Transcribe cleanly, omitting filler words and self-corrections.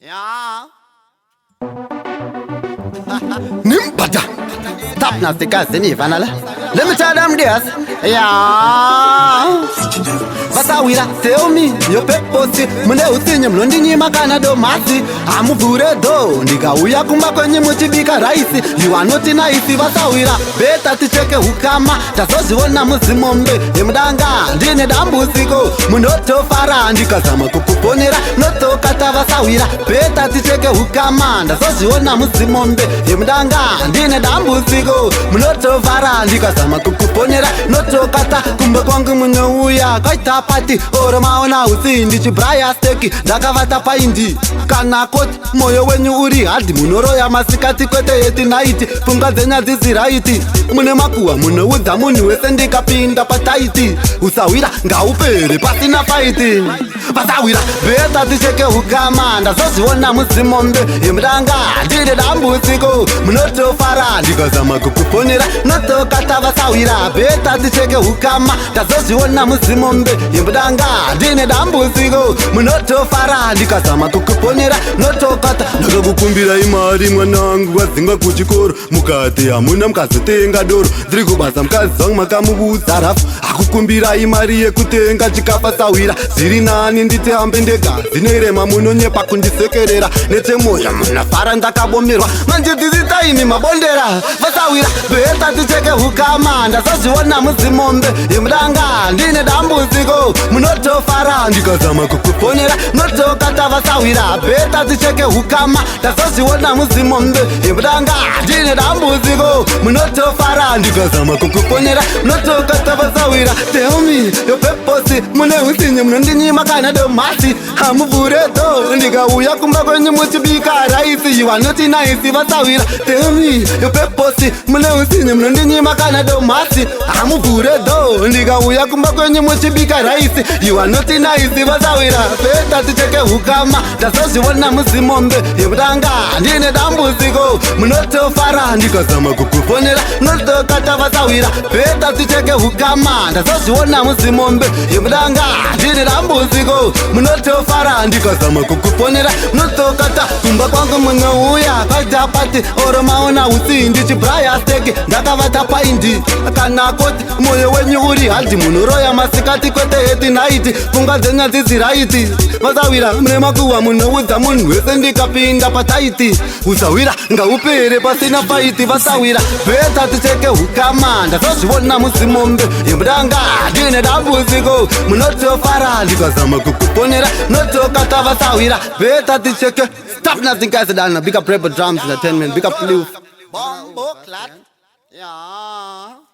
Yeah. Nimbada. Stop now, the guys, let me tell them this. Yeah. Vasawira, tell me, your peposi, mune utinye mlondinyi makana do masi. Amuvure do, ndiga uya kumba kwenye mutibika raisi. You are not nice, vasawira. Beta ticheke hukama, tasoziona muzimombe. Yemdanga, ndine dambuziko. Munoto fara, ndika zama kukuponera. Noto kata vasawira. Beta ticheke hukama, tasoziona muzimombe. Yemdanga, ndine dambuziko. Munoto fara, ndika zama kukuponera. Noto kata kumba kwangu munouya. Kaita pati, oro maona usindi chibraya steki. Ndakavata paindi, kana koti. Moyo wenyu uri hadi munoroya masikati kwete yeti naiti. Funga zenya ziziraiti. Mune makuwa munoudza munhu wese ndikapinda pataiti. Usawira ngaupere pasina faiti. Pasawira beta ticheke hukama. Ndazoziona muzimombe. Yemdanga ndine dambudziko. Munotofara ndikazama kukuponera. Notokata vasawira beta ticheke hukama. Ndazoziona muzimombe. Yemdanga ndine dambudziko. Munotofara ndikazama kukuponera. Notokata ndakakukumbira imari mwanangu wazinga kuchikoro. Mukati hamuna mukazotenga doro. Ndiri kubasa mukazi wangu makamubudza rafu. Akukumbira imari yekutenga chikafa sawira. Ziri nani nditi hambe ndega. Zinerema munonyepa kundisekerera. Nechemoya munafara ndakabomerwa. Manje dzizitaini mabondera. Vasawira beta ticheke hukama. Ndazoziona muzimombe. Yemdanga ndine dambudziko. Munotofara ndikazama kukuponera. Notokata vasawira beta ticheke hukama. Ndazoziona muzimombe. Yemdanga ndine dambudziko. Munotofara ndikazama kukuponera. Notokata vasawira. Tell me your peposi. Mune usinye mnondinyima kana domasi. Hamuvure do ndikauya kumba kwenye muchibika raisi. You are not nice vasawira. Tell me your peposi. Mune usinye mnondinyima kana domasi. Hamuvure do ndikauya kumba kwenye muchibika raisi. You are not nice vasawira. Beta ticheke hukama. Ndazoziona muzimombe. Yemdanga ndine dambudziko. Munotofara ndikazama kukuponera. Notokata vasawira beta ticheke hukama. Ndazoziona muzimombe. Yemdanga ndine dambudziko. Munotofara ndikazama kukuponera. Notokata kumba kwangu munouya. Kaita pati oro maona usindi chibraya steki. Ndakavata paindi kana koti. Moyo wenyu uri hadi munoroya masikati kwete yeti naiti. Funga zenya ziziraiti. Vasawira mune makuwa munoudza munhu wese ndikapinda pataiti. Usawira ngaupere pasina faiti. Vasawira beta ticheke hukama. Ndazoziona muzimombe. Yemdanga ndine dambudziko. Munotofara ndikazama kukuponera. Notokata vasawira beta ticheke. Stop nothing guys done. Big up Rebel Drums Entertainment. Big up Lou. Bombo clat. Yeah.